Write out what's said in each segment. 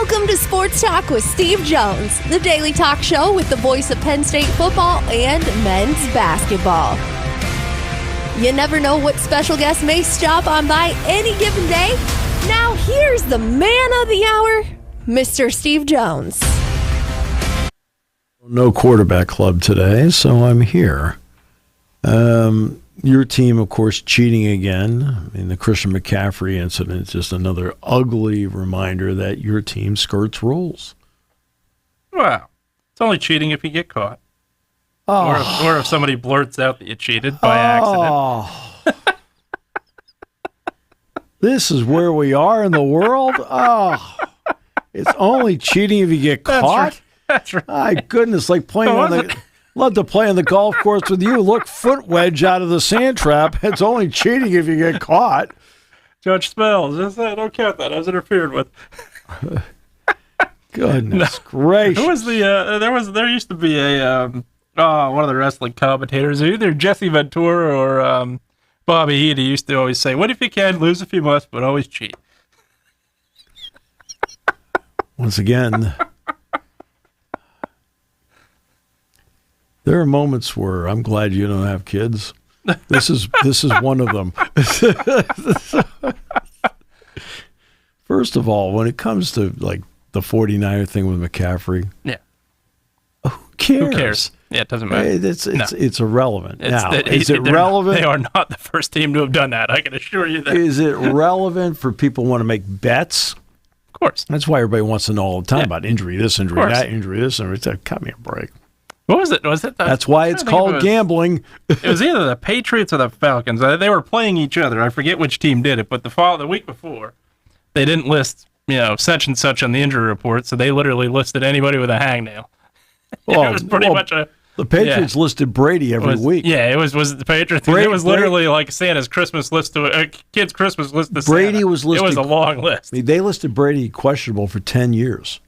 Welcome to Sports Talk with Steve Jones, the daily talk show with the voice of Penn State football and men's basketball. You never know what special guest may stop on by any given day. Now here's the man of the hour, Mr. Steve Jones. No quarterback club today, so I'm here. Your team, of course, cheating again. I mean, the Christian McCaffrey incident is just another ugly reminder that your team skirts rules. Well, it's only cheating if you get caught. Or if somebody blurts out that you cheated by accident. This is where we are in the world? It's only cheating if you get caught? That's right. My goodness, like playing on the... Love to play on the golf course with you. Look, foot wedge out of the sand trap. It's only cheating if you get caught. Judge Spells, don't count that. I was interfered with. Goodness gracious! Who was there used to be a one of the wrestling commentators, either Jesse Ventura or Bobby Eady, used to always say, "What if you can, lose if you must, but always cheat." Once again. There are moments where I'm glad you don't have kids. This is one of them. First of all, when it comes to like the 49er thing with McCaffrey, yeah, who cares? Who cares? Yeah, it doesn't matter. It's irrelevant. Is it relevant? They are not the first team to have done that. I can assure you that. Is it relevant for people who want to make bets? Of course. That's why everybody wants to know all the time about injury, this injury, that injury, this injury. It's like, cut me a break. What was it? That's why it's called gambling. It was either the Patriots or the Falcons. They were playing each other. I forget which team did it, but the week before, they didn't list, such and such on the injury report, so they literally listed anybody with a hangnail. It was pretty much the Patriots listed Brady every week. Yeah, it was the Patriots. It was literally like Santa's Christmas list to a kid's Christmas list to Brady Santa. Was listed. It was a long list. I mean, they listed Brady questionable for 10 years.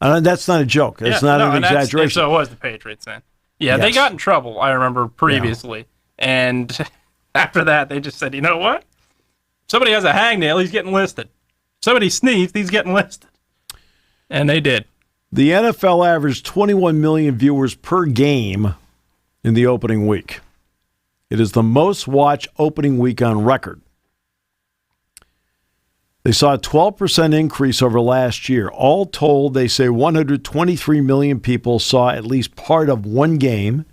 That's not a joke. It's not an exaggeration. So it was the Patriots then. Yeah, yes. They got in trouble, I remember, previously. Yeah. And after that, they just said, you know what? Somebody has a hangnail, he's getting listed. Somebody sneezed, he's getting listed. And they did. The NFL averaged 21 million viewers per game in the opening week. It is the most watched opening week on record. They saw a 12% increase over last year. All told, they say 123 million people saw at least part of one game,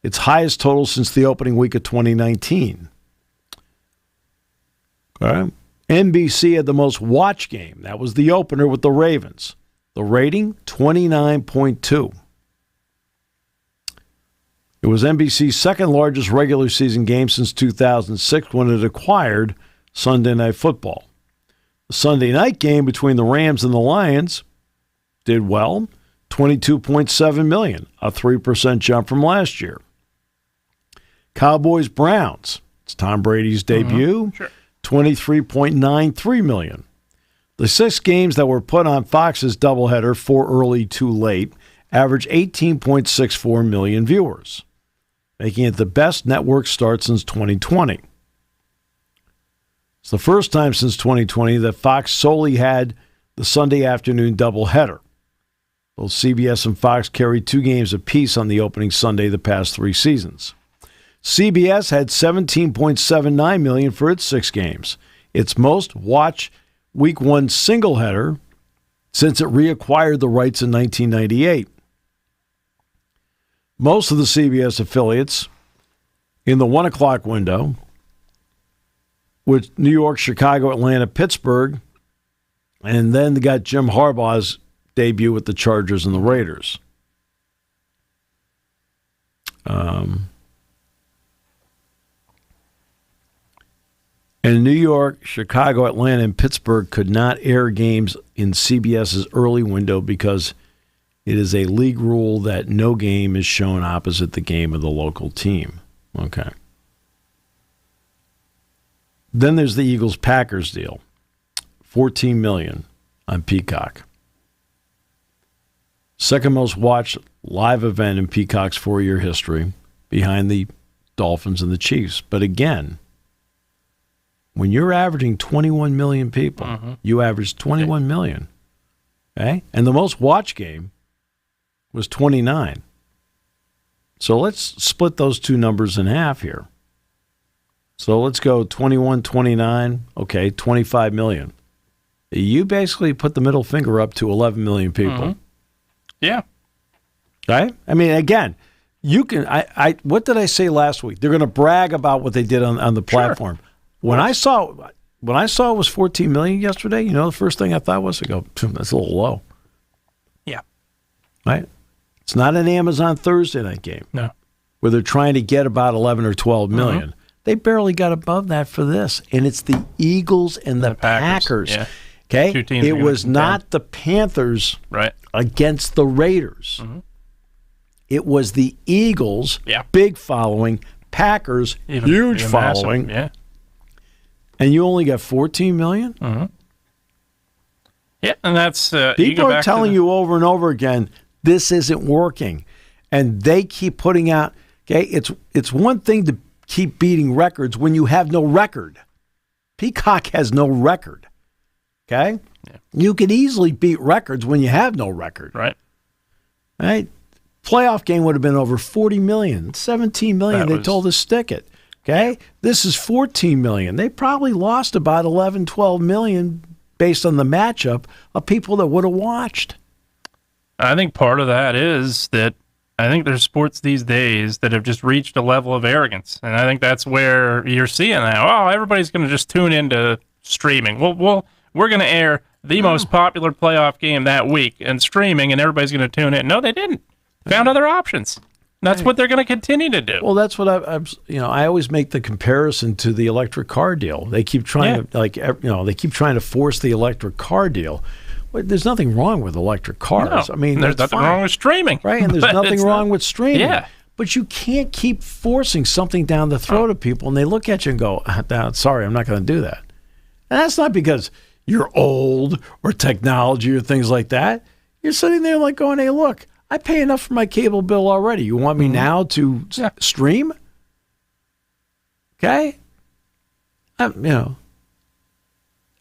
its highest total since the opening week of 2019. Okay. NBC had the most watched game. That was the opener with the Ravens. The rating, 29.2. It was NBC's second largest regular season game since 2006 when it acquired Sunday Night Football. The Sunday night game between the Rams and the Lions did well, 22.7 million, a 3% jump from last year. Cowboys-Browns, it's Tom Brady's debut, 23.93 million. The 6 games that were put on Fox's doubleheader, 4 early, 2 late, averaged 18.64 million viewers, making it the best network start since 2020. It's the first time since 2020 that Fox solely had the Sunday afternoon doubleheader. Both CBS and Fox carried 2 games apiece on the opening Sunday the past 3 seasons. CBS had 17.79 million for its 6 games, its most watched Week 1 singleheader since it reacquired the rights in 1998. Most of the CBS affiliates in the 1 o'clock window, with New York, Chicago, Atlanta, Pittsburgh, and then they got Jim Harbaugh's debut with the Chargers and the Raiders. And New York, Chicago, Atlanta, and Pittsburgh could not air games in CBS's early window because it is a league rule that no game is shown opposite the game of the local team. Okay. Then there's the Eagles-Packers deal, $14 million on Peacock. Second most watched live event in Peacock's 4-year history, behind the Dolphins and the Chiefs. But again, when you're averaging 21 million people, you average 21 million. Okay? And the most watched game was 29. So let's split those two numbers in half here. So let's go 21, 29, okay, 25 million. You basically put the middle finger up to 11 million people. Mm-hmm. Yeah. Okay? I mean, again, you can. What did I say last week? They're going to brag about what they did on the platform. Sure. When I saw it was 14 million yesterday, the first thing I thought was, that's a little low. Yeah. Right? It's not an Amazon Thursday night game. No. Where they're trying to get about 11 or 12 million. Mm-hmm. They barely got above that for this. And it's the Eagles and the Packers. Yeah. Okay? Two teams it was not the Panthers against the Raiders. Mm-hmm. It was the Eagles, yeah. Big following, Packers, huge following. Massive. Yeah. And you only got 14 million? Mm-hmm. Yeah, and that's... people are telling you over and over again, this isn't working. And they keep putting out... Okay, it's one thing to keep beating records when you have no record. Peacock has no record. Okay? Yeah. You can easily beat records when you have no record. Right. Right? Playoff game would have been over 40 million, 17 million. They told us stick it. Okay? This is 14 million. They probably lost about 11, 12 million based on the matchup of people that would have watched. I think part of that is that I think there's sports these days that have just reached a level of arrogance. And I think that's where you're seeing that. Oh, everybody's going to just tune into streaming. Well, we're going to air the most popular playoff game that week and streaming, and everybody's going to tune in. No, they didn't. Found other options. That's what they're going to continue to do. Well, that's what I always make the comparison to the electric car deal. They keep trying to they keep trying to force the electric car deal. Well, there's nothing wrong with electric cars. No, I mean, there's nothing wrong with streaming, right? And there's nothing wrong with streaming. Yeah. But you can't keep forcing something down the throat of people, and they look at you and go, "Sorry, I'm not going to do that." And that's not because you're old or technology or things like that. You're sitting there like going, "Hey, look. I pay enough for my cable bill already. You want me now to stream?" Okay? I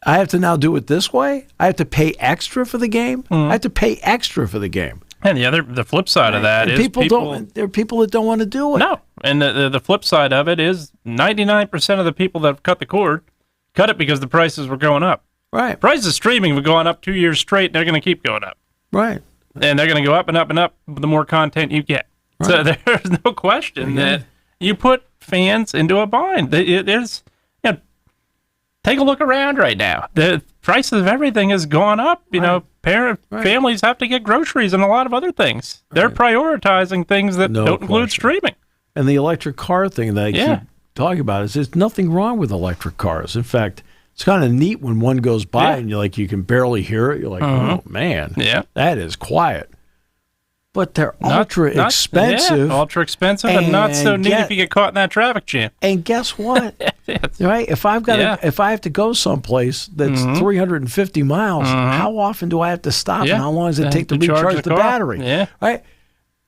have to now do it this way? I have to pay extra for the game? I have to pay extra for the game. And the flip side of that is there are people that don't want to do it. No. And the flip side of it is 99% of the people that have cut the cord cut it because the prices were going up. Right. Prices of streaming have gone up 2 years straight, and they're going to keep going up. Right. And they're going to go up and up and up the more content you get. Right. So there's no question that you put fans into a bind. There's, take a look around right now. The prices of everything has gone up. Families have to get groceries and a lot of other things. Right. They're prioritizing things that don't include streaming. And the electric car thing that I keep talking about is there's nothing wrong with electric cars. In fact, it's kind of neat when one goes by and you can barely hear it. You're like, oh, man, that is quiet. But they're ultra expensive. Yeah, ultra expensive and not so neat if you get caught in that traffic jam. And guess what? Right? If I have to go someplace that's 350 miles, how often do I have to stop? And how long does it take to recharge the battery? Yeah. Right?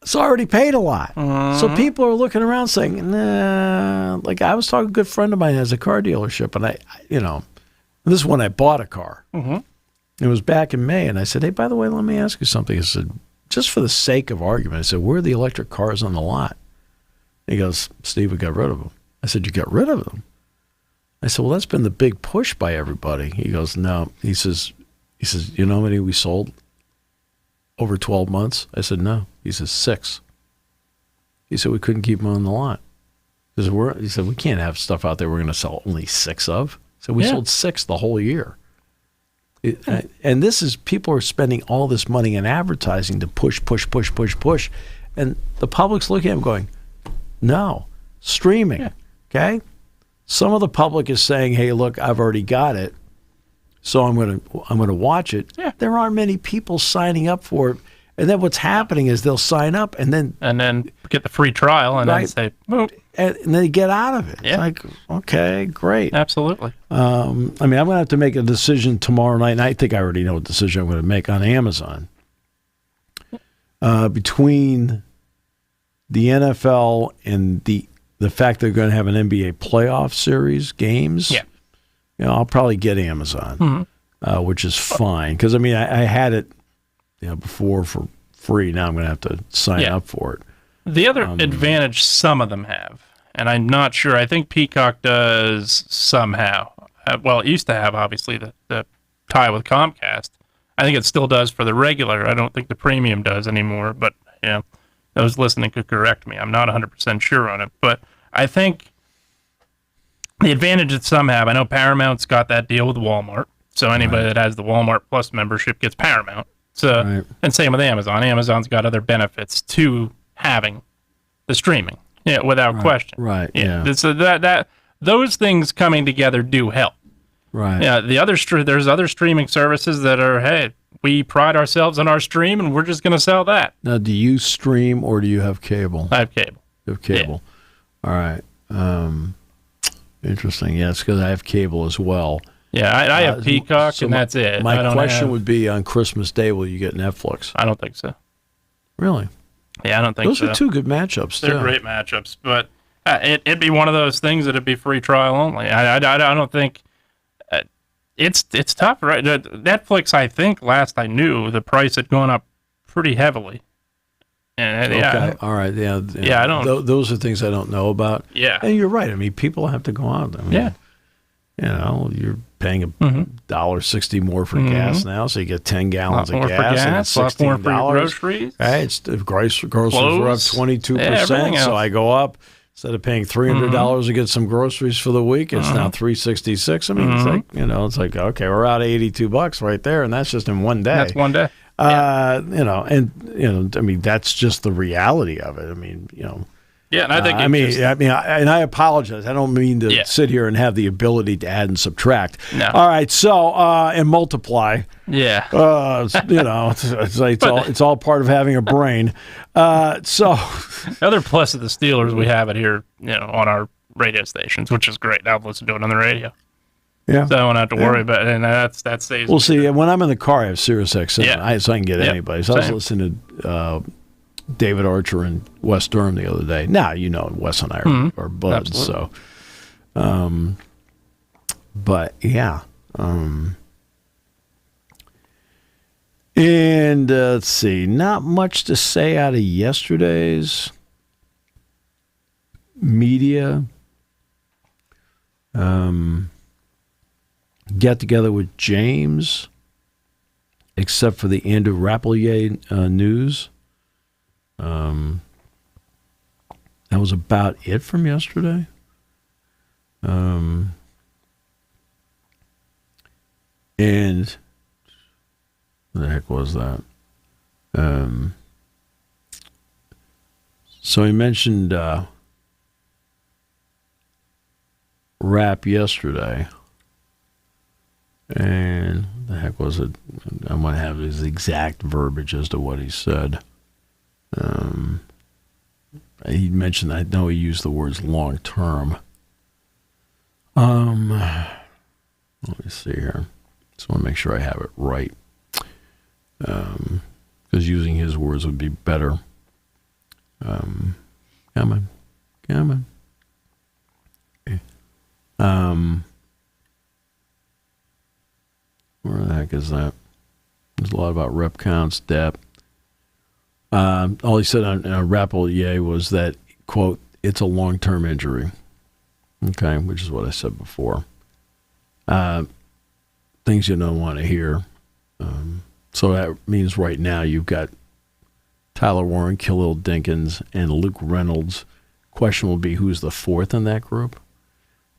It's already paid a lot. So people are looking around saying, nah. Like I was talking to a good friend of mine who has a car dealership, and this is when I bought a car. It was back in May, and I said, hey, by the way, let me ask you something. I said, just for the sake of argument, I said, where are the electric cars on the lot? He goes, Steve, we got rid of them. I said, you got rid of them? I said, well, that's been the big push by everybody. He goes, no. He says, you know how many we sold over 12 months? I said, no. He says, 6. He said, we couldn't keep them on the lot. He said, we can't have stuff out there we're going to sell only 6 of. So we sold 6 the whole year. And this is, people are spending all this money in advertising to push. And the public's looking at them going, no, streaming. Okay? Some of the public is saying, hey, look, I've already got it, so I'm gonna watch it. There aren't many people signing up for it. And then what's happening is they'll sign up and then get the free trial and then say, boop. And then they get out of it. Yeah. It's like, okay, great. Absolutely. I'm going to have to make a decision tomorrow night, and I think I already know what decision I'm going to make on Amazon. Between the NFL and the fact they're going to have an NBA playoff series games, I'll probably get Amazon, which is fine. Because, I had it before for free. Now I'm going to have to sign up for it. The other advantage some of them have, and I'm not sure, I think Peacock does somehow. Well, it used to have, obviously, the tie with Comcast. I think it still does for the regular. I don't think the premium does anymore, but those listening could correct me. I'm not 100% sure on it, but I think the advantage that some have, I know Paramount's got that deal with Walmart, so anybody that has the Walmart Plus membership gets Paramount. So, and same with Amazon. Amazon's got other benefits to having the streaming, without question. Right. Yeah. So that those things coming together do help. Right. Yeah. There's other streaming services that are, hey, we pride ourselves on our stream, and we're just going to sell that. Now, do you stream or do you have cable? I have cable. You have cable. Yeah. All right. Interesting. Yeah, it's because I have cable as well. Yeah, I have Peacock, and that's it. My question would be, on Christmas Day, will you get Netflix? I don't think so. Really? Yeah, I don't think so. Those are two good matchups, They're great matchups, but it'd be one of those things that'd be free trial only. I don't think... It's tough, right? Netflix, I think, last I knew, the price had gone up pretty heavily. And, okay, all right, I don't. Those are things I don't know about. Yeah, and you're right. I mean, people have to go out. I mean, you're paying $1.60 more for gas now, so you get 10 gallons of gas. A lot more for your groceries. Right, groceries were up 22%. So I go up. Instead of paying $300 to get some groceries for the week, it's now $366. I mean, it's like okay, we're out $82 right there, and that's just in one day. That's one day. I mean, that's just the reality of it. I mean, Yeah, and I think I apologize. I don't mean to sit here and have the ability to add and subtract. No. All right, so and multiply. Yeah. It's all part of having a brain. So the other plus of the Steelers, we have it here, on our radio stations, which is great. I'll listen to it on the radio. Yeah. So I don't have to worry about it, and that saves. We'll see. When I'm in the car, I have Sirius XM, so I can get anybody. So I was listening to David Archer in West Durham the other day. Now, Wes and I are buds. Absolutely. So, but yeah. And let's see, not much to say out of yesterday's media. Get together with James, except for the Andrew Rappelier news. That was about it from yesterday. And what the heck was that? So he mentioned Rapp yesterday. And what the heck was it? I'm going to have his exact verbiage as to what he said. He mentioned, I know he used the words long term. Let me see here. Just want to make sure I have it right. Because using his words would be better. Come on. Okay. Where the heck is that? There's a lot about rep counts, depth. All he said on Rappelier was that, quote, it's a long-term injury. Okay, which is what I said before. Things you don't want to hear. So that means right now you've got Tyler Warren, Khalil Dinkins, and Luke Reynolds. Question will be who's the fourth in that group.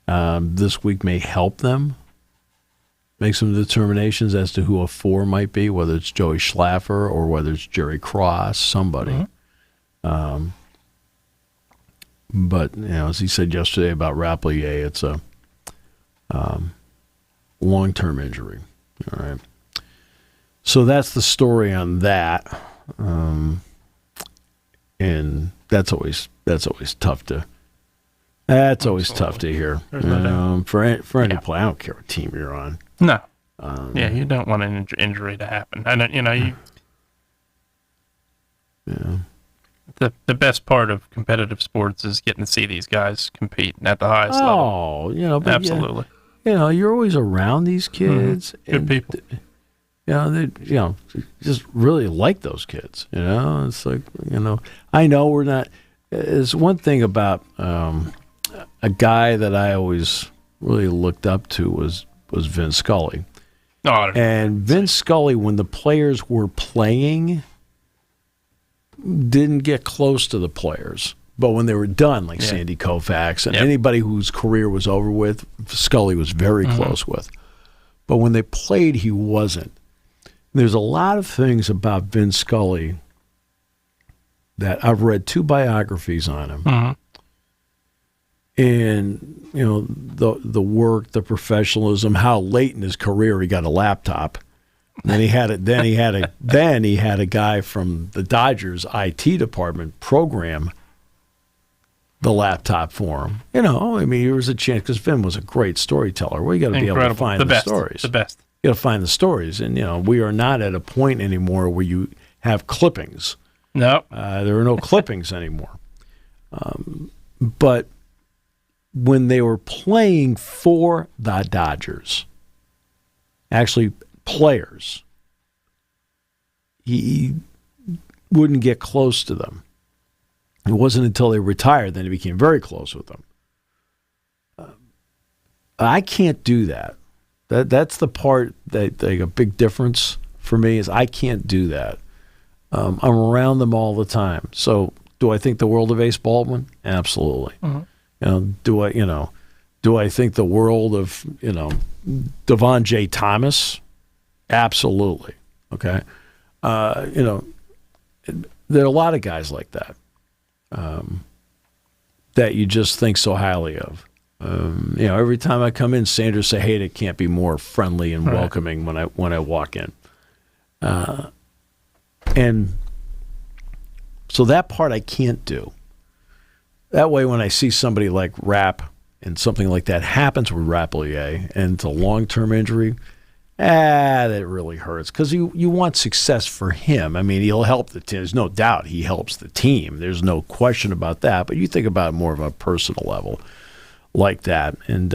This week may help them make some determinations as to who a four might be, whether it's Joey Schlaffer or whether it's Jerry Cross, somebody. But, as he said yesterday about Rappelier, it's a long-term injury. All right. So that's the story on that. And that's always tough to tough to hear. For any play, I don't care what team you're on. No. You don't want an injury to happen. And the best part of competitive sports is getting to see these guys compete at the highest level. But absolutely. You're always around these kids. Good people. They just really like those kids. It's like, I know we're not. It's one thing about a guy that I always really looked up to was Vin Scully. And Vin Scully, when the players were playing, didn't get close to the players. But when they were done, like Sandy Koufax and anybody whose career was over with, Scully was very close with. But when they played, he wasn't. There's a lot of things about Vin Scully that I've read 2 biographies on him. And, the work, the professionalism, how late in his career he got a laptop. And then he had a guy from the Dodgers IT department program the laptop for him. There was a chance, because Vin was a great storyteller. Well, you got to be able to find the stories. The best. You got to find the stories. And, we are not at a point anymore where you have clippings. No. There are no clippings anymore. But when they were playing for the Dodgers, actually players, he wouldn't get close to them. It wasn't until they retired then he became very close with them. I can't do that. That's the part that a big difference for me is I can't do that. I'm around them all the time. So do I think the world of Ace Baldwin? Absolutely. Do I think the world of Devon J. Thomas? Absolutely. Okay. There are a lot of guys like that. That you just think so highly of. Every time I come in, Sandra Saheda can't be more friendly and welcoming when I walk in. And so that part I can't do. That way, when I see somebody like Rapp and something like that happens with Rapplier and it's a long-term injury, that really hurts because you want success for him. I mean, he'll help the team. There's no doubt he helps the team. There's no question about that. But you think about it more of a personal level like that. And,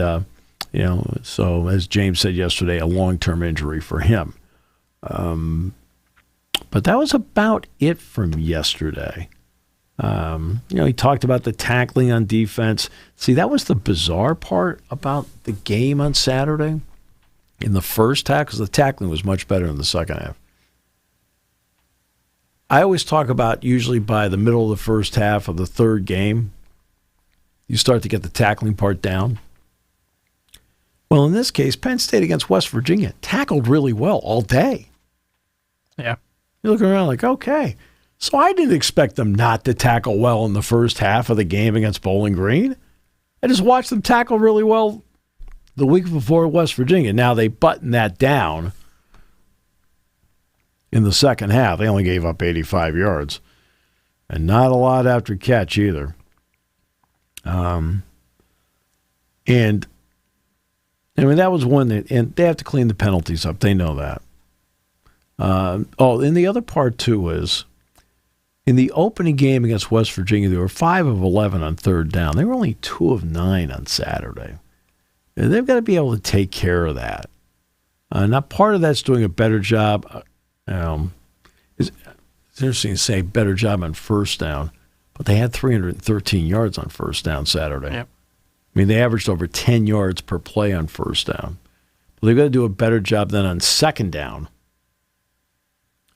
so as James said yesterday, a long-term injury for him. But that was about it from yesterday. He talked about the tackling on defense. See, that was the bizarre part about the game on Saturday. In the first half, because the tackling was much better in the second half. I always talk about usually by the middle of the first half of the third game, you start to get the tackling part down. Well, in this case, Penn State against West Virginia tackled really well all day. Yeah. You're looking around like, okay. So I didn't expect them not to tackle well in the first half of the game against Bowling Green. I just watched them tackle really well the week before West Virginia. Now they buttoned that down in the second half. They only gave up 85 yards. And not a lot after catch either. And I mean, that was one that, and they have to clean the penalties up. They know that. And the other part, too, is in the opening game against West Virginia, they were 5 of 11 on third down. They were only 2 of 9 on Saturday. And they've got to be able to take care of that. Now, part of that's doing a better job. It's interesting to say better job on first down, but they had 313 yards on first down Saturday. Yep. I mean, they averaged over 10 yards per play on first down. But they've got to do a better job than on second down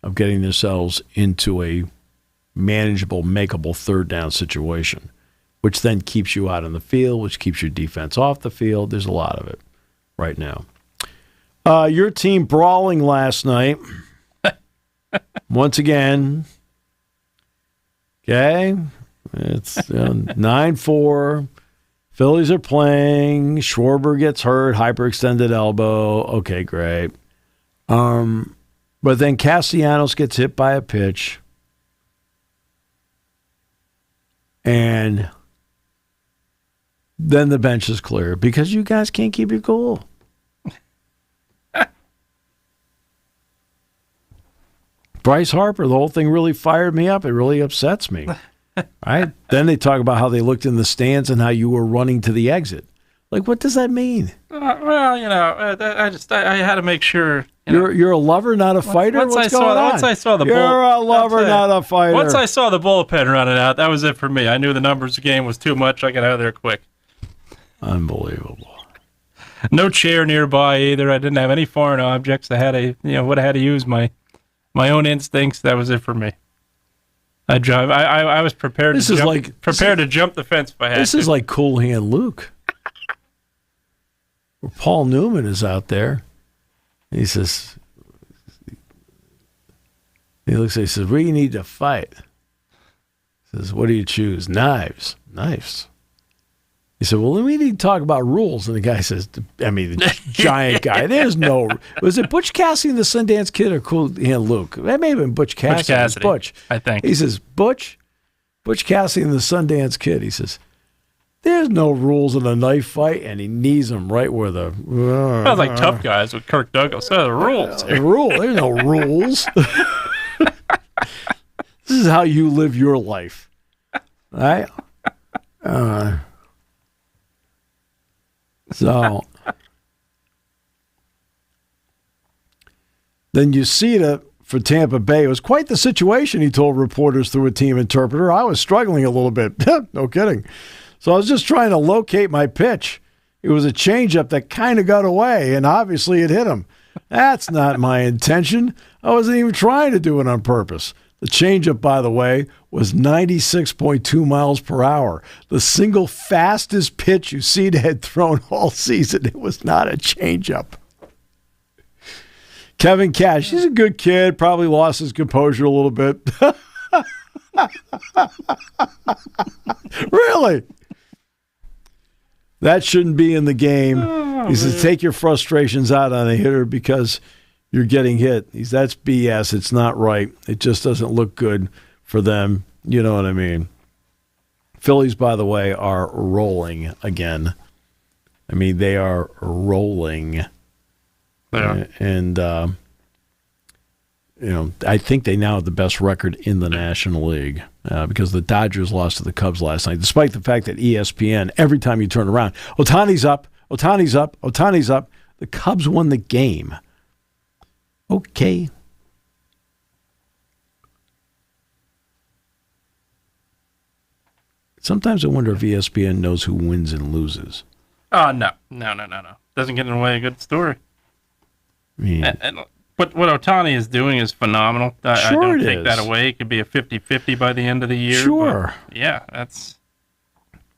of getting themselves into a manageable, makeable third down situation, which then keeps you out on the field, which keeps your defense off the field. There's a lot of it right now. Your team brawling last night. Once again. Okay. It's 9-4. Phillies are playing. Schwarber gets hurt. Hyperextended elbow. Okay, great. But then Castellanos gets hit by a pitch. And then the bench is clear because you guys can't keep your cool. Bryce Harper, the whole thing really fired me up. It really upsets me. Right? Then they talk about how they looked in the stands and how you were running to the exit. Like, what does that mean? Well, I had to make sure. You're a lover, not a fighter? Once What's going on? Once I saw the You're a lover, not a fighter. Once I saw the bullpen running out, that was it for me. I knew the numbers of the game was too much. I got out of there quick. Unbelievable. No chair nearby either. I didn't have any foreign objects. I had would have had to use my own instincts. That was it for me. I was prepared. To jump the fence if I had to. This is like Cool Hand Luke. Where Paul Newman is out there. He says, he says, what do you need to fight? He says, what do you choose? Knives. He said, well, we need to talk about rules. And the guy says, the giant guy, there's no, was it Butch Cassidy and the Sundance Kid or Cool Hand Luke? That may have been Butch Cassidy. It was Butch, I think. He says, Butch Cassidy and the Sundance Kid. He says, there's no rules in a knife fight, and he knees him right where the... Sounds like Tough Guys with Kirk Douglas. The rules. There's no rules. This is how you live your life. Right? So... Then Uceda for Tampa Bay. It was quite the situation, he told reporters through a team interpreter. I was struggling a little bit. No kidding. So I was just trying to locate my pitch. It was a changeup that kind of got away, and obviously it hit him. That's not my intention. I wasn't even trying to do it on purpose. The changeup, by the way, was 96.2 miles per hour. The single fastest pitch Uceda had thrown all season. It was not a changeup. Kevin Cash, he's a good kid, probably lost his composure a little bit. Really? That shouldn't be in the game. He says, take your frustrations out on a hitter because you're getting hit. That's BS. It's not right. It just doesn't look good for them. You know what I mean? Phillies, by the way, are rolling again. They are rolling. Yeah. And, I think they now have the best record in the National League because the Dodgers lost to the Cubs last night, despite the fact that ESPN, every time you turn around, Ohtani's up. The Cubs won the game. Okay. Sometimes I wonder if ESPN knows who wins and loses. Oh, no. Doesn't get in the way of a good story. And what Ohtani is doing is phenomenal. I don't take that away. It could be a 50-50 by the end of the year. Sure.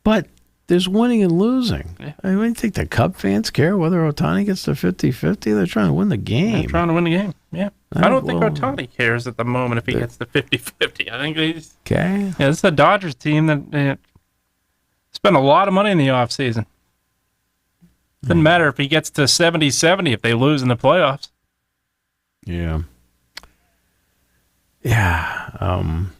But there's winning and losing. Yeah. I think the Cub fans care whether Ohtani gets to 50-50. They're trying to win the game. They're trying to win the game, yeah. I don't think Ohtani cares at the moment if he gets to 50-50. I think he's... Okay. Yeah, this is a Dodgers team that spent a lot of money in the offseason. Doesn't matter if he gets to 70-70 if they lose in the playoffs. Yeah. And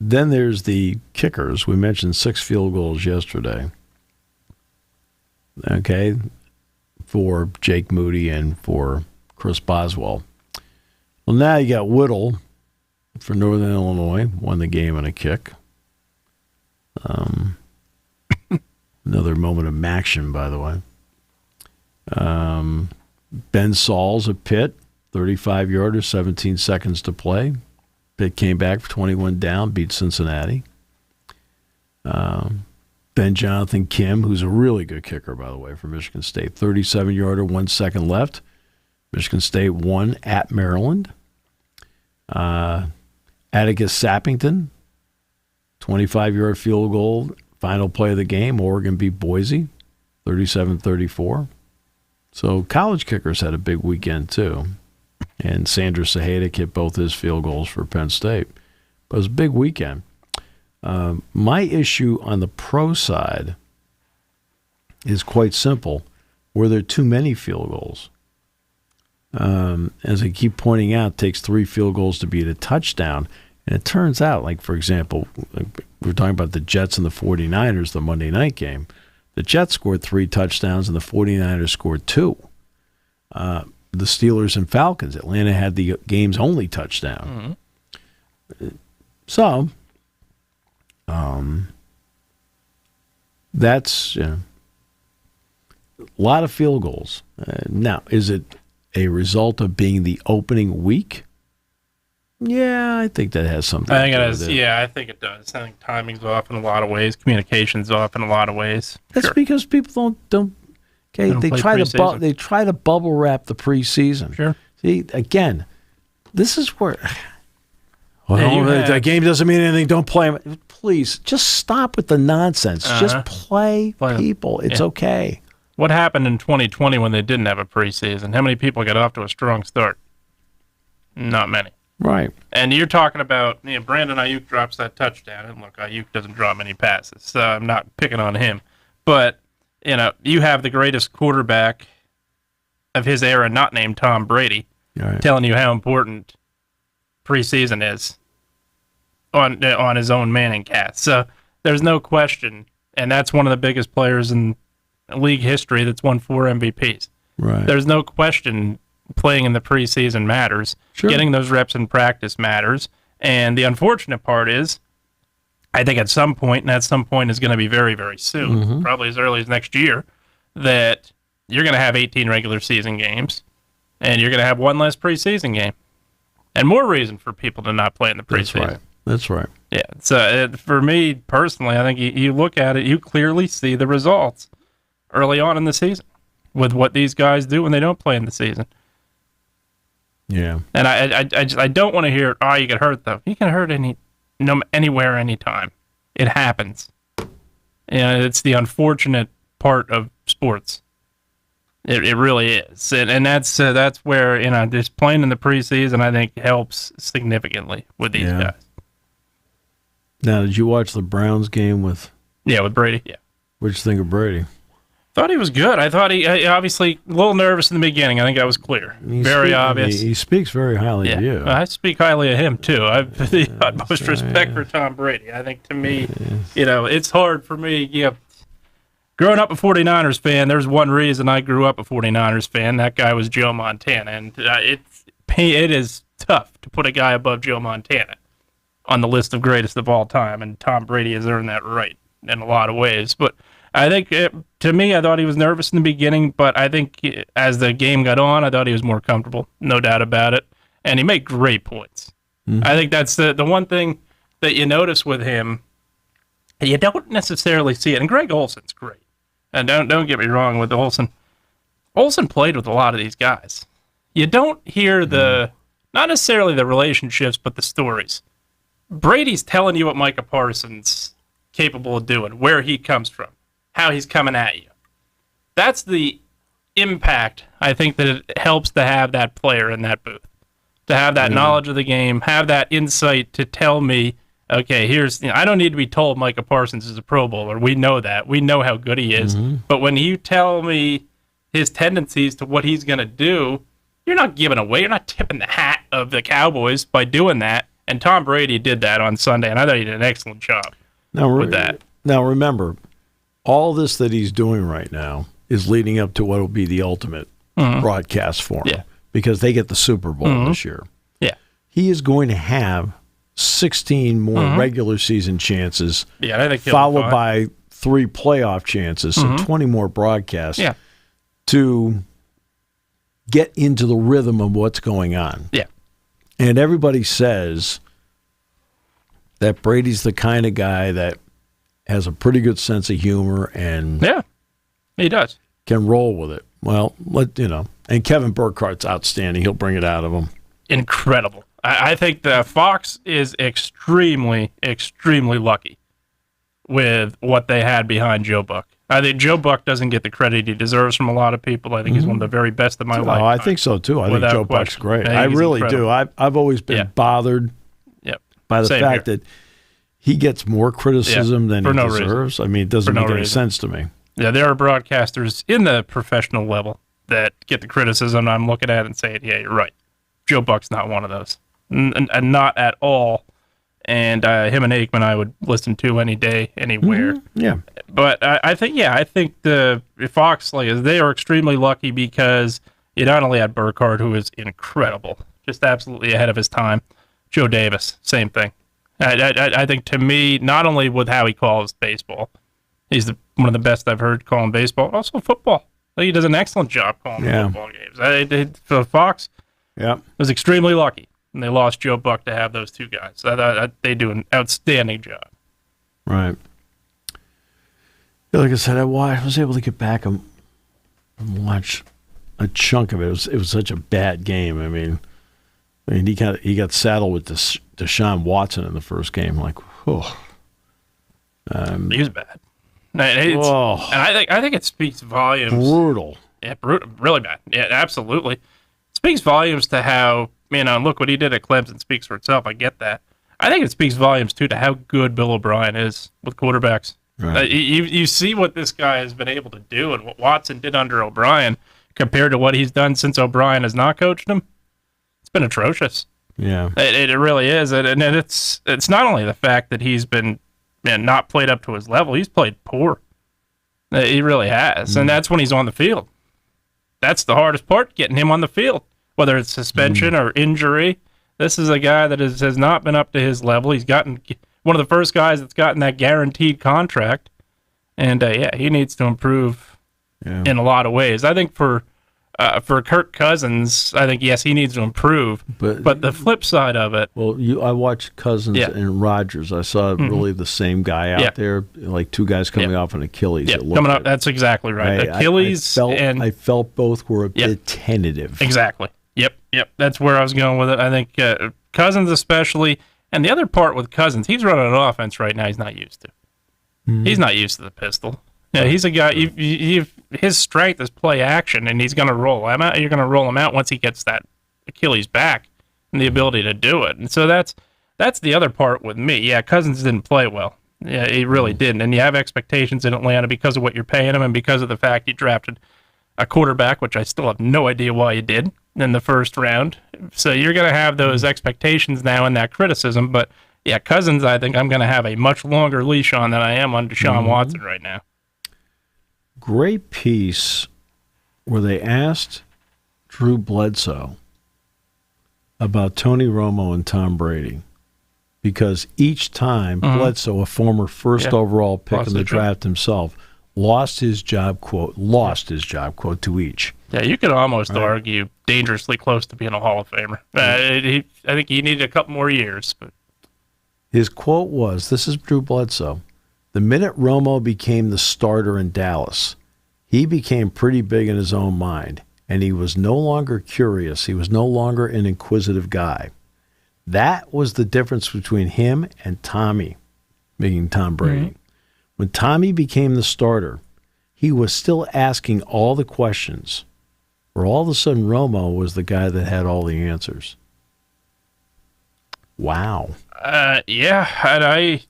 then there's the kickers. We mentioned 6 field goals yesterday. Okay, for Jake Moody and for Chris Boswell. Well, now you got Whittle for Northern Illinois, won the game on a kick. Another moment of action, by the way. Ben Sauls of Pitt, 35-yarder, 17 seconds to play. Pitt came back for 21 down, beat Cincinnati. Ben Jonathan Kim, who's a really good kicker, by the way, for Michigan State, 37-yarder, 1 second left. Michigan State won at Maryland. Atticus Sappington, 25-yard field goal, final play of the game. Oregon beat Boise, 37-34. So college kickers had a big weekend, too. And Sandra Sahadic hit both his field goals for Penn State. But it was a big weekend. My issue on the pro side is quite simple. Were there too many field goals? As I keep pointing out, it takes 3 field goals to beat a touchdown. And it turns out, like, for example, we're talking about the Jets and the 49ers, the Monday night game. The Jets scored 3 touchdowns and the 49ers scored 2. The Steelers and Falcons, Atlanta had the game's only touchdown. Mm-hmm. So, that's a lot of field goals. Now, is it a result of being the opening week? Yeah, I think that has something. I think to do it is. with it. Yeah, I think it does. I think timing's off in a lot of ways. Communication's off in a lot of ways. That's because people don't. Okay, They don't play they try to bubble wrap the preseason. Sure. See, again, this is where. Well, Yeah, the game doesn't mean anything. Don't play 'em. Please, just stop with the nonsense. Just play people. It's okay. What happened in 2020 when they didn't have a preseason? How many people got off to a strong start? Not many. Right. And you're talking about, Brandon Ayuk drops that touchdown. And look, Ayuk doesn't drop many passes, so I'm not picking on him. But, you have the greatest quarterback of his era, not named Tom Brady, telling you how important preseason is on his own Manning cast. So there's no question, and that's one of the biggest players in league history that's won 4 MVPs. Right. There's no question playing in the preseason matters. Sure. Getting those reps in practice matters. And the unfortunate part is, I think at some point, and that some point is going to be very, very soon, probably as early as next year, that you're going to have 18 regular season games, and you're going to have one less preseason game. And more reason for people to not play in the preseason. That's right. Yeah. So for me personally, I think you look at it, you clearly see the results early on in the season with what these guys do when they don't play in the season. Yeah. And I don't want to hear, you get hurt though. You can hurt anywhere, anytime. It happens. It's the unfortunate part of sports. It really is, and that's where just playing in the preseason I think helps significantly with these guys. Now, did you watch the Browns game with Brady? Yeah. What'd you think of Brady? Thought he was good. I thought he obviously a little nervous in the beginning. I think that was clear. Obvious. He speaks very highly of you. I speak highly of him too. I have the utmost respect for Tom Brady. I think to me, it's hard for me. Growing up a 49ers fan, there's one reason I grew up a 49ers fan. That guy was Joe Montana. And it is tough to put a guy above Joe Montana on the list of greatest of all time. And Tom Brady has earned that right in a lot of ways. But I think, to me, I thought he was nervous in the beginning. But I think as the game got on, I thought he was more comfortable. No doubt about it. And he made great points. I think that's the one thing that you notice with him. You don't necessarily see it. And Greg Olson's great. And don't get me wrong with Olson. Olson played with a lot of these guys. You don't hear not necessarily the relationships, but the stories. Brady's telling you what Micah Parsons capable of doing, where he comes from, how he's coming at you. That's the impact, I think, that it helps to have that player in that booth. To have that knowledge of the game, have that insight to tell me, okay, I don't need to be told Micah Parsons is a Pro Bowler. We know that. We know how good he is. But when you tell me his tendencies to what he's going to do, you're not giving away. You're not tipping the hat of the Cowboys by doing that. And Tom Brady did that on Sunday, and I thought he did an excellent job with that. Now, remember, all this that he's doing right now is leading up to what will be the ultimate broadcast for him because they get the Super Bowl this year. Yeah. He is going to have 16 more regular season chances, I think followed by 3 playoff chances, so 20 more broadcasts to get into the rhythm of what's going on. Yeah. And everybody says that Brady's the kind of guy that has a pretty good sense of humor and he does. Can roll with it. Well, and Kevin Burkhardt's outstanding. He'll bring it out of him. Incredible. I think the Fox is extremely, extremely lucky with what they had behind Joe Buck. I think Joe Buck doesn't get the credit he deserves from a lot of people. I think he's one of the very best of my life. I think so, too. I think Joe Buck's great. I really do. I've always been bothered by the fact that he gets more criticism than he deserves. I mean, it doesn't make any sense to me. Yeah, there are broadcasters in the professional level that get the criticism. I'm looking at it and saying, yeah, you're right. Joe Buck's not one of those. And not at all. And him and Aikman I would listen to any day, anywhere. Yeah. But I think the Fox, they are extremely lucky because you not only had Burkhardt, who is incredible, just absolutely ahead of his time. Joe Davis, same thing. I think, to me, not only with how he calls baseball, he's one of the best I've heard calling baseball, also football. I think he does an excellent job calling football games. For Fox, was extremely lucky, and they lost Joe Buck to have those two guys. They do an outstanding job. Right. Like I said, I was able to get back and watch a chunk of it. It was such a bad game. I mean, he got saddled with Deshaun Watson in the first game. Like, oh, he was bad. And I think it speaks volumes. Brutal. Yeah, really bad. Yeah, absolutely. It speaks volumes to how, look what he did at Clemson speaks for itself. I get that. I think it speaks volumes, too, to how good Bill O'Brien is with quarterbacks. Right. You see what this guy has been able to do and what Watson did under O'Brien compared to what he's done since O'Brien has not coached him. It's been atrocious. Yeah. It really is. And it's not only the fact that he's been not played up to his level, he's played poor. He really has. And that's when he's on the field. That's the hardest part, getting him on the field, whether it's suspension or injury. This is a guy that has not been up to his level. He's gotten one of the first guys that's gotten that guaranteed contract. And, he needs to improve in a lot of ways. I think for Kirk Cousins, I think, yes, he needs to improve. But the flip side of it. Well, I watched Cousins and Rodgers. I saw really the same guy out there, like two guys coming off an Achilles. Yeah, coming up. That's exactly right. Achilles I felt both were a bit tentative. Exactly. Yep. That's where I was going with it. I think Cousins especially. And the other part with Cousins, he's running an offense right now he's not used to. He's not used to the pistol. Yeah, he's a guy, his strength is play action, and he's going to roll him out. You're going to roll him out once he gets that Achilles back and the ability to do it. And so that's the other part with me. Yeah, Cousins didn't play well. Yeah, he really didn't. And you have expectations in Atlanta because of what you're paying him and because of the fact you drafted a quarterback, which I still have no idea why you did, in the first round. So you're going to have those expectations now and that criticism. But, yeah, Cousins, I think I'm going to have a much longer leash on than I am on Deshaun Watson right now. Great piece where they asked Drew Bledsoe about Tony Romo and Tom Brady, because each time Bledsoe, a former first overall pick in the draft himself, lost his job quote to each. Yeah, you could almost argue dangerously close to being a Hall of Famer. I think he needed a couple more years. But his quote was, this is Drew Bledsoe, "The minute Romo became the starter in Dallas, he became pretty big in his own mind, and he was no longer curious. He was no longer an inquisitive guy. That was the difference between him and Tommy," meaning Tom Brady. When Tommy became the starter, he was still asking all the questions, where all of a sudden Romo was the guy that had all the answers. Wow. Yeah, and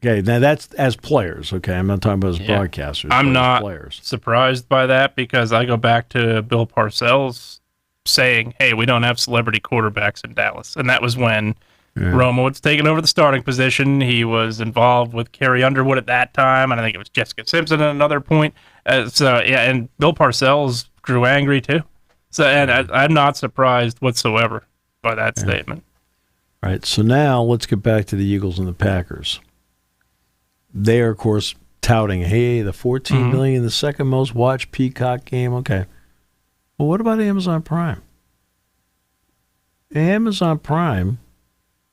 Okay, now that's as players, okay? I'm not talking about as broadcasters. I'm not players. Surprised by that, because I go back to Bill Parcells saying, hey, we don't have celebrity quarterbacks in Dallas. And that was when Romo was taking over the starting position. He was involved with Carrie Underwood at that time, and I think it was Jessica Simpson at another point. And Bill Parcells grew angry too. So, and I'm not surprised whatsoever by that statement. All right, so now let's get back to the Eagles and the Packers. They are, of course, touting, hey, the 14 million, the second most watched Peacock game. Okay. Well, what about Amazon Prime? Amazon Prime,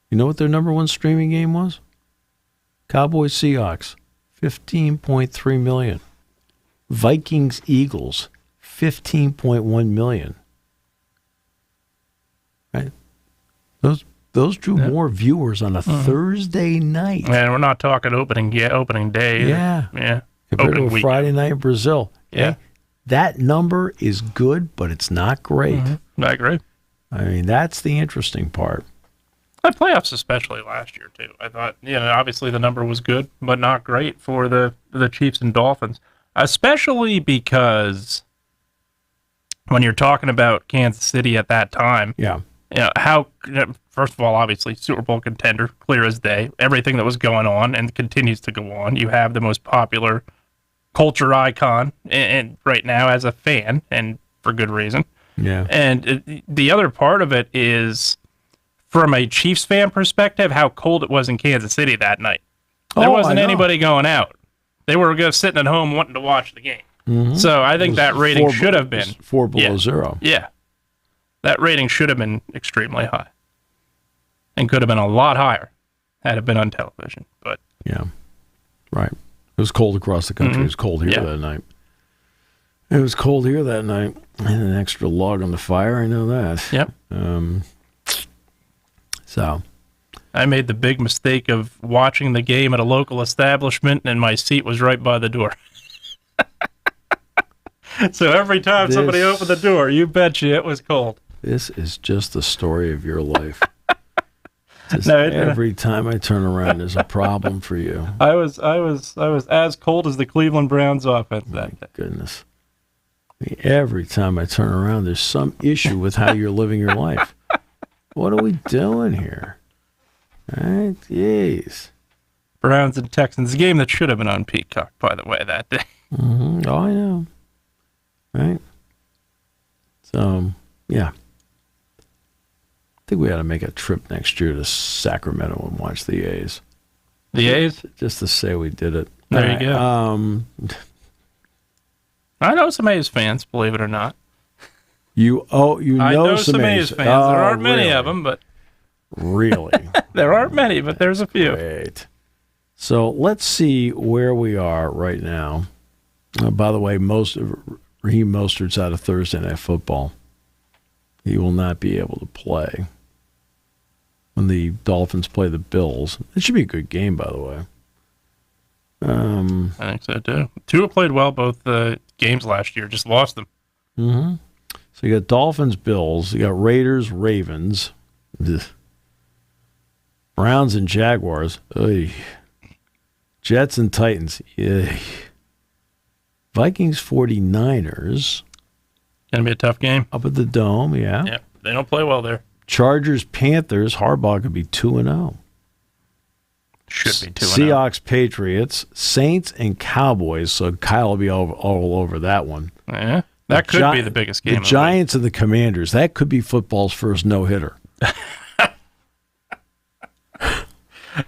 you know what their number one streaming game was? Cowboys Seahawks, 15.3 million. Vikings Eagles, 15.1 million. Right? Those drew more viewers on a Thursday night. And we're not talking opening day. Yeah. Compared to a Friday night in Brazil. Yeah. Okay? That number is good, but it's not great. I agree. I mean, that's the interesting part. The playoffs especially last year, too. I thought, obviously the number was good, but not great for the Chiefs and Dolphins. Especially because when you're talking about Kansas City at that time, first of all, obviously, Super Bowl contender, clear as day. Everything that was going on and continues to go on. You have the most popular culture icon and right now as a fan, and for good reason. Yeah. And the other part of it is from a Chiefs fan perspective, how cold it was in Kansas City that night. There wasn't anybody going out. They were just sitting at home wanting to watch the game. Mm-hmm. So I think that rating should have been 4 below 0. Yeah. That rating should have been extremely high. And could have been a lot higher had it been on television. But yeah. Right. It was cold across the country. Mm-hmm. It was cold here that night. It was cold here that night. I had an extra log on the fire. I know that. Yep. So I made the big mistake of watching the game at a local establishment, and my seat was right by the door. So every time somebody opened the door, you betcha it was cold. This is just the story of your life. Every time I turn around, there's a problem for you. I was as cold as the Cleveland Browns offense that day. Goodness. Every time I turn around, there's some issue with how you're living your life. What are we doing here? All right, jeez. Browns and Texans, a game that should have been on Peacock, by the way, that day. Mm-hmm. Oh, I know. Right? So, yeah. I think we ought to make a trip next year to Sacramento and watch the A's. The A's? Just to say we did it. There you go. I know some A's fans, believe it or not. I know some A's fans. There aren't many of them, but really, there aren't many, but there's a few. Great. So let's see where we are right now. By the way, Raheem Mostert's out of Thursday Night Football. He will not be able to play when the Dolphins play the Bills. It should be a good game, by the way. I think so too. Tua played well both games last year, just lost them. Mm-hmm. So you got Dolphins, Bills. You got Raiders, Ravens. Ugh. Browns and Jaguars. Ugh. Jets and Titans. Ugh. Vikings, 49ers. Going to be a tough game. Up at the Dome, yeah. Yeah, they don't play well there. Chargers, Panthers. Harbaugh could be 2-0. Should be 2-0. Seahawks, Patriots. Saints and Cowboys. So Kyle will be all over that one. Yeah, that could be the biggest game. The Giants and the Commanders. That could be football's first no-hitter.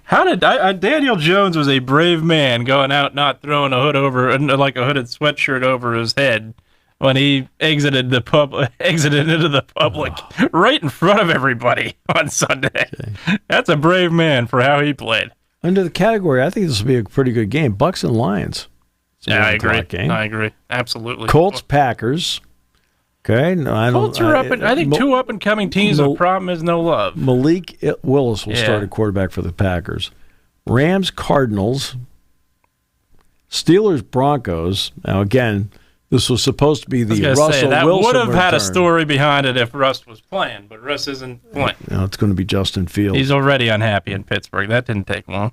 How did Daniel Jones was a brave man going out, not throwing a hood over, like a hooded sweatshirt over his head when he exited into the public right in front of everybody on Sunday. Okay. That's a brave man for how he played. Under the category, I think this will be a pretty good game. Bucks and Lions. Yeah, I agree. Absolutely. Colts, Packers. Okay, Colts are I think two up-and-coming teams. The problem is no love. Malik Willis will start at quarterback for the Packers. Rams, Cardinals. Steelers, Broncos. Now, again, this was supposed to be the Russell Wilson that would have had a return. Story behind it if Russ was playing, but Russ isn't playing. Now it's going to be Justin Fields. He's already unhappy in Pittsburgh. That didn't take long.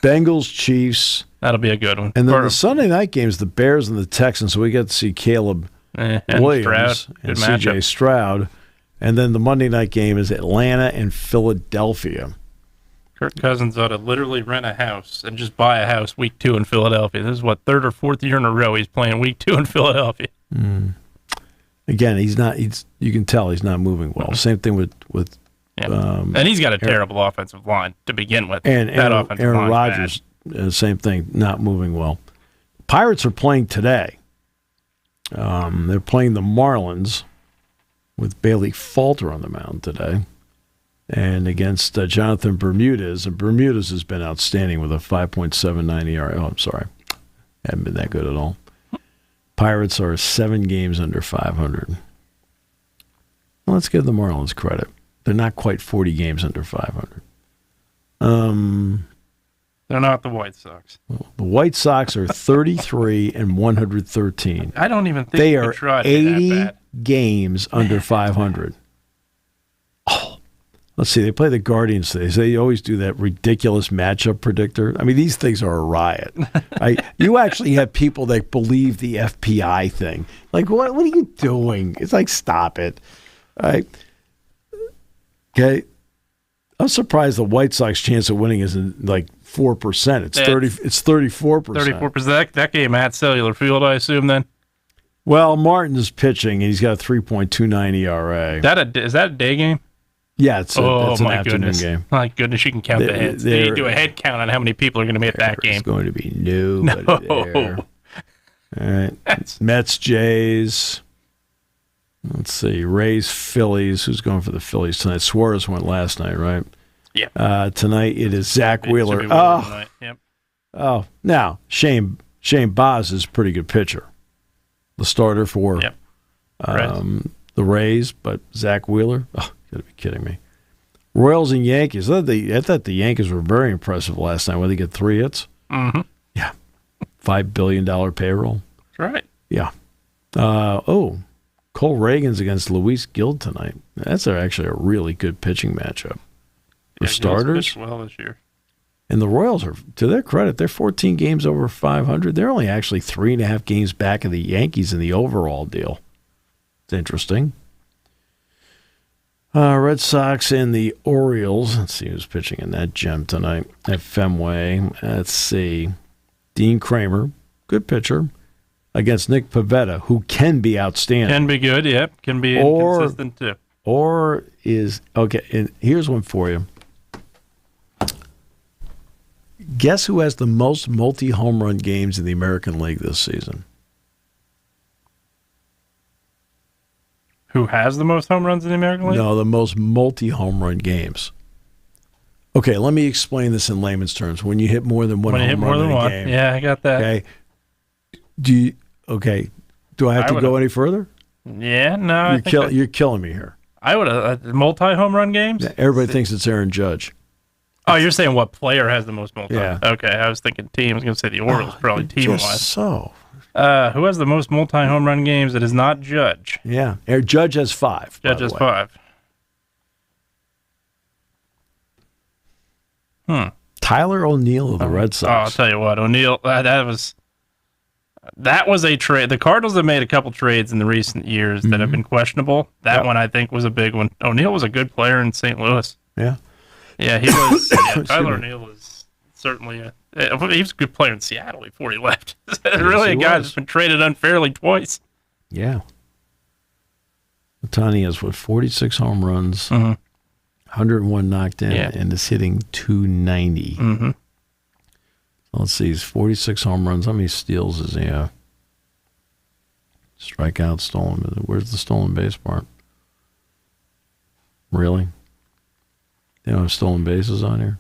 Bengals, Chiefs. That'll be a good one. And then the Sunday night games, the Bears and the Texans. So we get to see Caleb Williams and C.J. Stroud. And then the Monday night game is Atlanta and Philadelphia. Kirk Cousins ought to literally rent a house and just buy a house week 2 in Philadelphia. This is third or fourth year in a row he's playing week 2 in Philadelphia. Mm. Again, you can tell he's not moving well. Same thing with and he's got a terrible offensive line to begin with. And Aaron Rodgers, same thing, not moving well. Pirates are playing today. They're playing the Marlins with Bailey Falter on the mound today. And against Jonathan Bermudez. And Bermudez has been outstanding with a 5.79 ERA. Oh, I'm sorry. Haven't been that good at all. Pirates are 7 games under 500. Well, let's give the Marlins credit. They're not quite 40 games under 500. They're not the White Sox. Well, the White Sox are 33 and 113. I don't even think they are 80 games under 500. Oh. Let's see, they play the Guardians today. So they always do that ridiculous matchup predictor. I mean, these things are a riot. You actually have people that believe the FPI thing. Like, what are you doing? It's like, stop it. All right. Okay. I'm surprised the White Sox chance of winning isn't like 4%. It's 34%. 34%. That game at Cellular Field, I assume, then? Well, Martin's pitching, and he's got a 3.29 ERA. Is that a day game? Yeah, it's an afternoon goodness. game. My goodness, you can count the heads. You do a head count on how many people are going to be at that game. There's going to be nobody there. All right. Mets, Jays. Let's see. Rays, Phillies. Who's going for the Phillies tonight? Suarez went last night, right? Yeah. Tonight it is Zach Wheeler. Yep. Oh, now Shane Baz is a pretty good pitcher. The starter for the Rays, but Zach Wheeler. Oh, you got to be kidding me. Royals and Yankees. I thought the Yankees were very impressive last night. Where they get 3 hits. Mm-hmm. Yeah. $5 billion payroll. That's right. Yeah. Cole Reagan's against Luis Gil tonight. That's actually a really good pitching matchup. For starters. Well this year. And the Royals are, to their credit, they're 14 games over 500. They're only actually 3.5 games back of the Yankees in the overall deal. It's interesting. Red Sox and the Orioles. Let's see who's pitching in that gem tonight at Fenway. Let's see. Dean Kramer, good pitcher, against Nick Pivetta, who can be outstanding. Can be good, yep. Can be inconsistent, too. And here's one for you. Guess who has the most multi-home run games in the American League this season? Who has the most home runs in the American League? No, the most multi-home run games. Okay, let me explain this in layman's terms. When you hit more than one home run in a game. Yeah, I got that. Okay. Do I have to go any further? Yeah, no. You're killing me here. I would have multi-home run games? Yeah, everybody thinks it's Aaron Judge. Oh, you're saying what player has the most multi? Yeah. Okay, I was thinking team. I was going to say the Orioles, probably team-wise. So. Who has the most multi-home run games? It is not Judge. Yeah. Judge has 5. Judge has 5. Tyler O'Neill of the Red Sox. Oh, I'll tell you what, O'Neill, that was a trade. The Cardinals have made a couple trades in the recent years that have been questionable. That one, I think, was a big one. O'Neill was a good player in St. Louis. Yeah. Yeah, he was. Tyler O'Neill was certainly he was a good player in Seattle before he left. Really, a guy that's been traded unfairly twice. Yeah. Ohtani has 46 home runs, 101 knocked in, and is hitting 290. Mm-hmm. Let's see, he's 46 home runs. How many steals is he have? Strikeout, stolen. Where's the stolen base part? Really? They don't have stolen bases on here?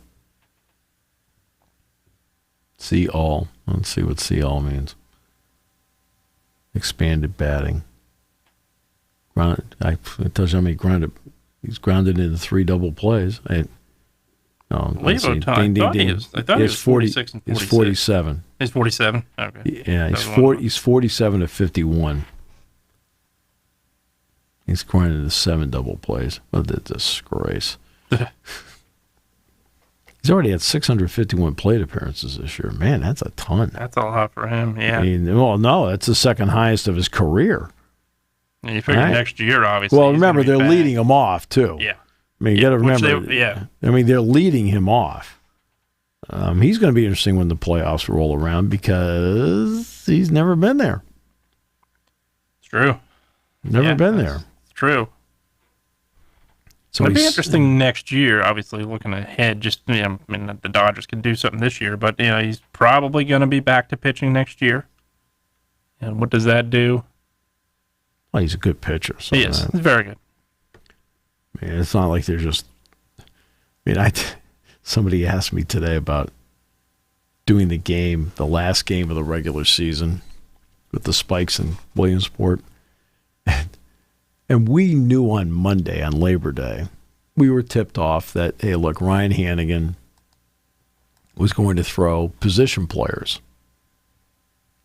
See all. Let's see what see all means. Expanded batting. It tells you how many grounded. He's grounded into 3 double plays. I thought he was 46 and 46. He's 47. He's 47? Okay. Yeah, he's 47 to 51. He's grounded into 7 double plays. What a disgrace. He's already had 651 plate appearances this year. Man, that's a ton. That's a lot for him, yeah. That's the second highest of his career. And you figure next year, obviously. Well, remember, they're leading him off, too. Yeah. I mean, you got to remember. They're leading him off. He's going to be interesting when the playoffs roll around because he's never been there. It's true. Never been there. It's true. So it'll be interesting next year, obviously, looking ahead. The Dodgers can do something this year, but he's probably going to be back to pitching next year. And what does that do? Well, he's a good pitcher. So he is. He's very good. I mean, it's not like they're just. Somebody asked me today about doing the last game of the regular season with the Spikes in Williamsport. And we knew on Monday, on Labor Day, we were tipped off that, hey, look, Ryan Hannigan was going to throw position players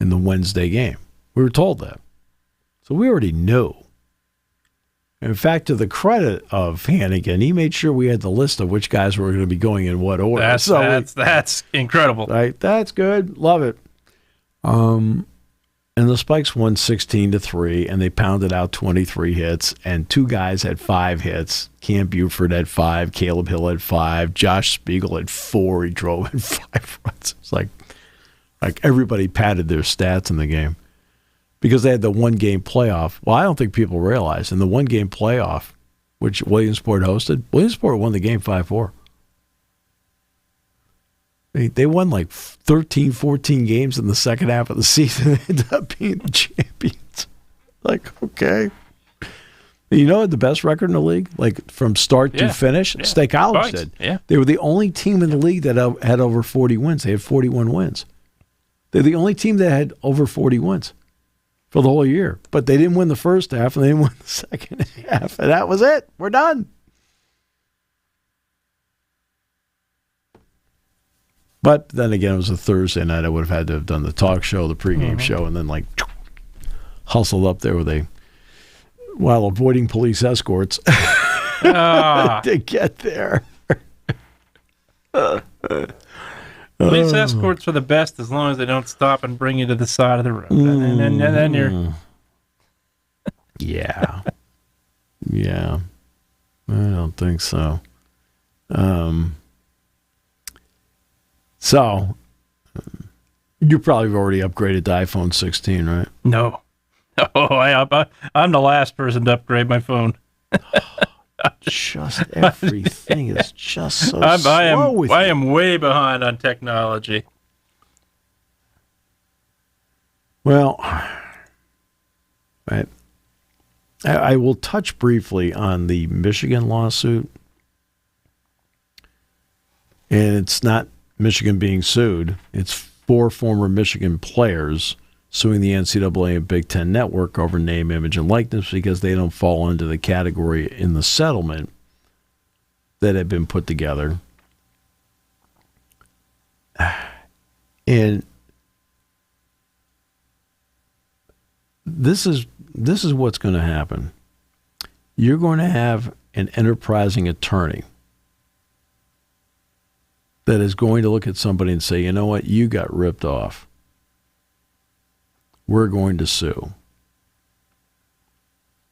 in the Wednesday game. We were told that. So we already knew. In fact, to the credit of Hannigan, he made sure we had the list of which guys were going to be going in what order. That's incredible. Right? That's good. Love it. And the Spikes won 16-3, and they pounded out 23 hits, and 2 guys had 5 hits. Cam Buford had 5, Caleb Hill had 5, Josh Spiegel had 4. He drove in 5 runs. It's like everybody padded their stats in the game because they had the one-game playoff. Well, I don't think people realize in the one-game playoff, which Williamsport hosted. Williamsport won the game 5-4. They won like 13, 14 games in the second half of the season. They ended up being the champions. Like, okay. You know the best record in the league? Like from start to finish? Yeah. State College did. Yeah. They were the only team in the league that had over 40 wins. They had 41 wins. They're the only team that had over 40 wins for the whole year. But they didn't win the first half, and they didn't win the second half. And that was it. We're done. But then again, it was a Thursday night. I would have had to have done the talk show, the pregame show, and then like hustled up there while avoiding police escorts to get there. Police escorts are the best as long as they don't stop and bring you to the side of the road. And then you're... Yeah. Yeah. I don't think so. So, you probably already upgraded to iPhone 16, right? No. Oh, I'm the last person to upgrade my phone. Just everything is just so slow with you. I am way behind on technology. Well, right. I will touch briefly on the Michigan lawsuit. And it's not Michigan being sued. It's 4 former Michigan players suing the NCAA and Big Ten Network over name, image, and likeness because they don't fall into the category in the settlement that had been put together. And this is what's going to happen. You're going to have an enterprising attorney that is going to look at somebody and say, you know what, you got ripped off. We're going to sue.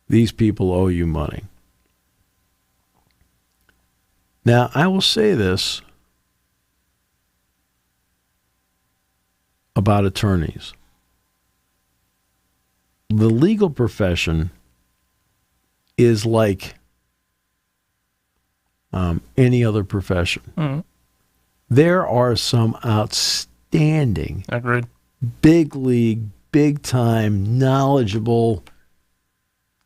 These people owe you money. Now, I will say this about attorneys. The legal profession is like any other profession. Mm-hmm. There are some outstanding, agreed, big league, big time, knowledgeable,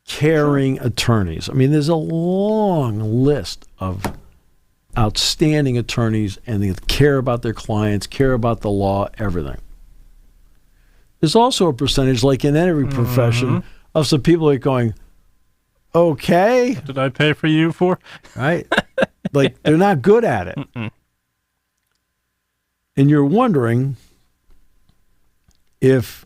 caring attorneys. I mean, there's a long list of outstanding attorneys, and they care about their clients, care about the law, everything. There's also a percentage, like in every profession, of some people that are going, okay. What did I pay for you for? Right? Like, they're not good at it. Mm-mm. And you're wondering if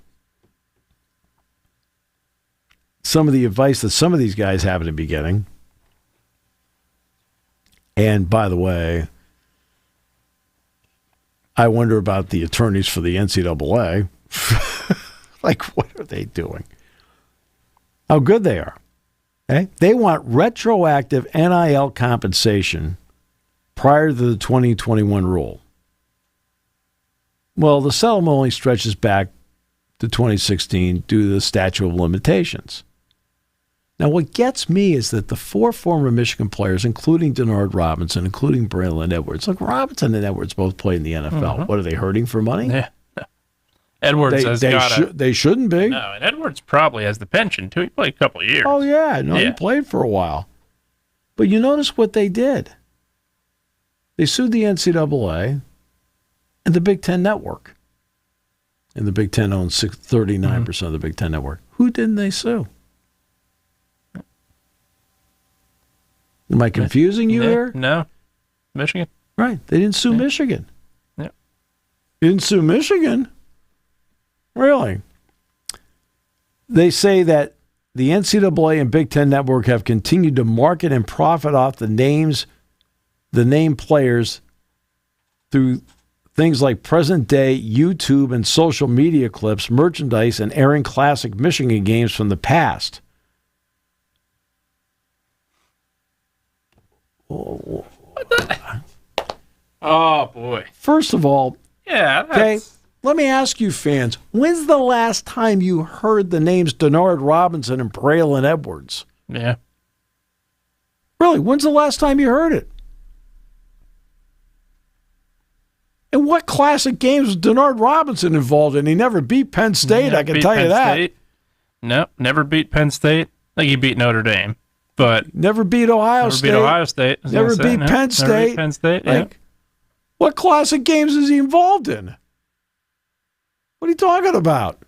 some of the advice that some of these guys happen to be getting, and by the way, I wonder about the attorneys for the NCAA. Like, what are they doing? How good they are. Okay? They want retroactive NIL compensation prior to the 2021 rule. Well, the settlement only stretches back to 2016 due to the statute of limitations. Now, what gets me is that the 4 former Michigan players, including Denard Robinson, including Braylon Edwards, look, Robinson and Edwards both played in the NFL. Mm-hmm. What, are they hurting for money? Yeah. Edwards they shouldn't be. No, and Edwards probably has the pension, too. He played a couple of years. Oh, yeah. No, he played for a while. But you notice what they did. They sued the NCAA and the Big Ten Network. And the Big Ten owns 39% of the Big Ten Network. Who didn't they sue? Am I confusing you here? No. Michigan. Right. They didn't sue Michigan. Yeah. They didn't sue Michigan? Really? They say that the NCAA and Big Ten Network have continued to market and profit off the named players through things like present-day YouTube and social media clips, merchandise, and airing classic Michigan games from the past. Oh, boy. First of all, okay, let me ask you fans, when's the last time you heard the names Denard Robinson and Braylon Edwards? Yeah. Really, when's the last time you heard it? And what classic games was Denard Robinson involved in? He never beat Penn State, I can tell you that. State. No, never beat Penn State. I think he beat Notre Dame, but never beat Ohio State. Never beat Ohio State. Never beat Penn State. Never beat Penn State. Yeah. What classic games is he involved in? What are you talking about?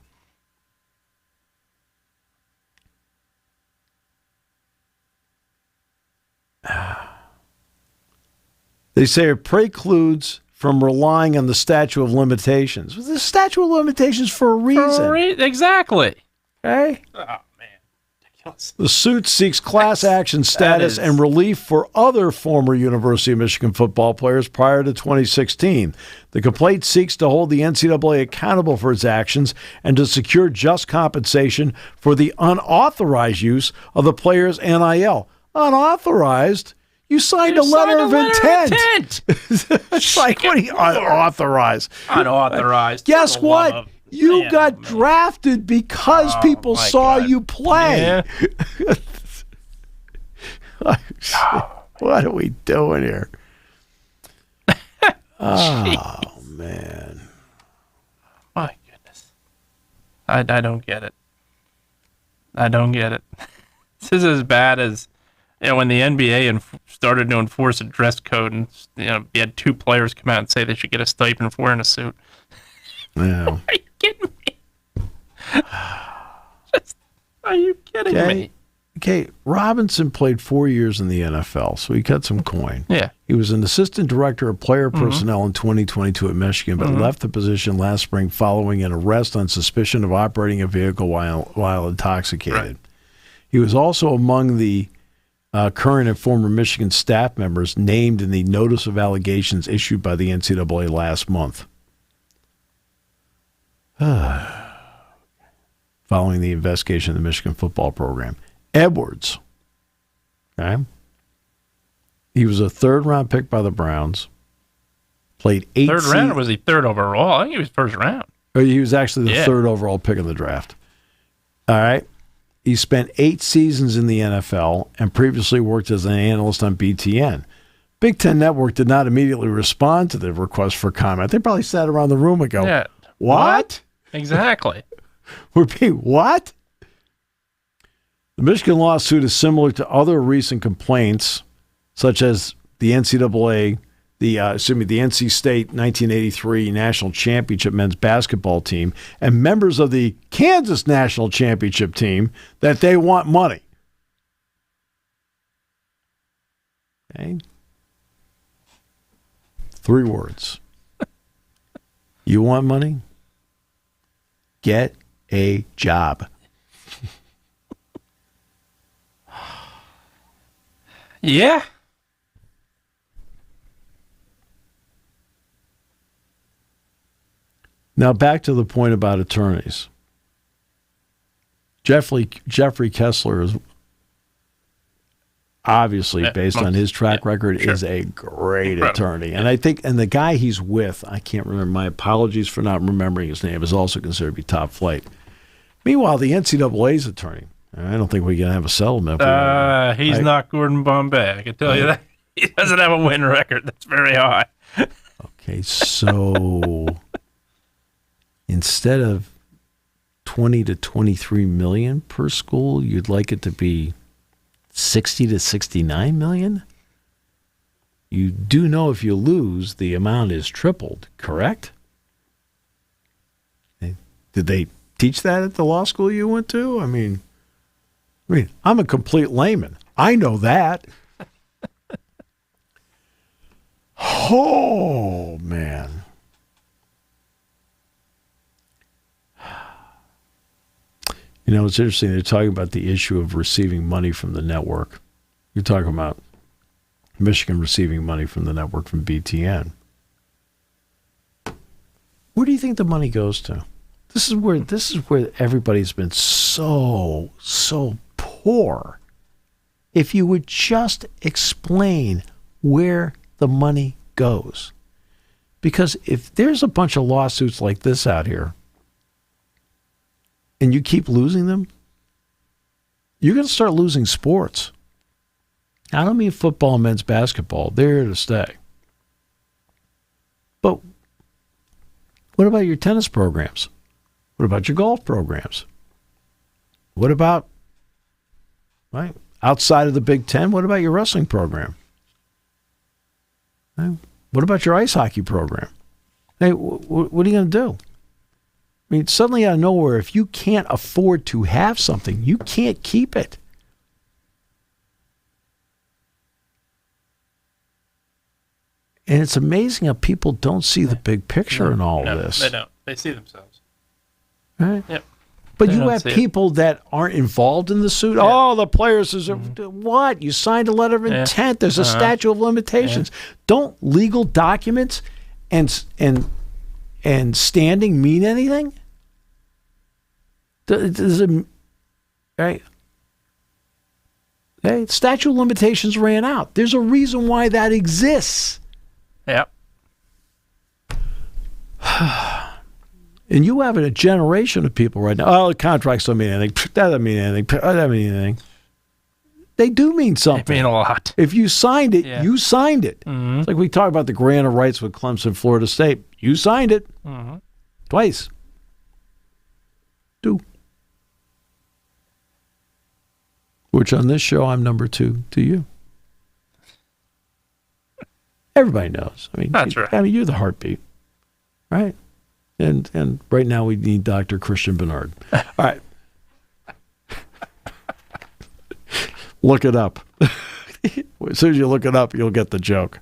They say it precludes from relying on the statute of limitations. The statute of limitations for a reason. Exactly. Okay? Oh, man. Ridiculous. The suit seeks class action status and relief for other former University of Michigan football players prior to 2016. The complaint seeks to hold the NCAA accountable for its actions and to secure just compensation for the unauthorized use of the players' NIL. Unauthorized? You signed a letter of intent. It's like, what are you unauthorized? Unauthorized. Guess what? You got drafted because people saw you play. Yeah. What are we doing here? Oh, man. My goodness. I don't get it. I don't get it. This is as bad as when the NBA started to enforce a dress code, and you had two players come out and say they should get a stipend for wearing a suit. Yeah. Are you kidding me? Are you kidding me? Okay, Robinson played 4 years in the NFL, so he got some coin. Yeah. He was an assistant director of player personnel in 2022 at Michigan, but left the position last spring following an arrest on suspicion of operating a vehicle while intoxicated. Right. He was also among the current and former Michigan staff members named in the notice of allegations issued by the NCAA last month. Following the investigation of the Michigan football program. Edwards, okay? He was a third-round pick by the Browns. Played 8 Third round, or was he third overall? I think he was first round. He was actually the third overall pick in the draft. All right? He spent 8 seasons in the NFL and previously worked as an analyst on BTN. Big Ten Network did not immediately respond to the request for comment. They probably sat around the room and go, what? Exactly. We're being what? The Michigan lawsuit is similar to other recent complaints, such as the NCAA, the NC State 1983 National Championship men's basketball team, and members of the Kansas National Championship team, that they want money. Okay. 3 words. You want money? Get a job. Yeah. Now back to the point about attorneys. Jeffrey Kessler is obviously, based on his track record, is a great attorney. And I think, and the guy he's with, I can't remember, my apologies for not remembering his name, is also considered to be top flight. Meanwhile, the NCAA's attorney, I don't think we can have a settlement. He's not Gordon Bombay, I can tell you that. He doesn't have a win record. That's very high. Okay, so instead of 20 to 23 million per school, you'd like it to be 60 to 69 million? You do know if you lose, the amount is tripled, correct? Did they teach that at the law school you went to? I mean, I'm a complete layman. I know that. Oh, man. You know, it's interesting. They're talking about the issue of receiving money from the network. You're talking about Michigan receiving money from the network from BTN. Where do you think the money goes to? This is where everybody's been so poor. If you would just explain where the money goes. Because if there's a bunch of lawsuits like this out here, and you keep losing them, you're going to start losing sports. I don't mean football and men's basketball. They're here to stay. But what about your tennis programs? What about your golf programs? What about, right, outside of the Big Ten, what about your wrestling program? Right? What about your ice hockey program? Hey, what are you going to do? I mean, suddenly out of nowhere, if you can't afford to have something, you can't keep it. And it's amazing how people don't see the big picture in all of this. They don't. They see themselves. Right? Yep. But you have people that aren't involved in the suit. Yeah. Oh, the players is what? You signed a letter of intent. There's a statute of limitations. Don't legal documents and standing mean anything? Does it, right? Okay, statute of limitations ran out. There's a reason why that exists. Yep. And you have a generation of people right now. Oh, the contracts don't mean anything. That doesn't mean anything. That doesn't mean anything. They do mean something. They mean a lot. If you signed it, you signed it. Mm-hmm. It's like we talk about the grant of rights with Clemson, Florida State. You signed it. Mm-hmm. Twice. Do. Which on this show, I'm number 2 to you. Everybody knows. I mean, that's right. I mean, you're the heartbeat, right? And right now we need Dr. Christian Bernard. All right. Look it up. As soon as you look it up, you'll get the joke.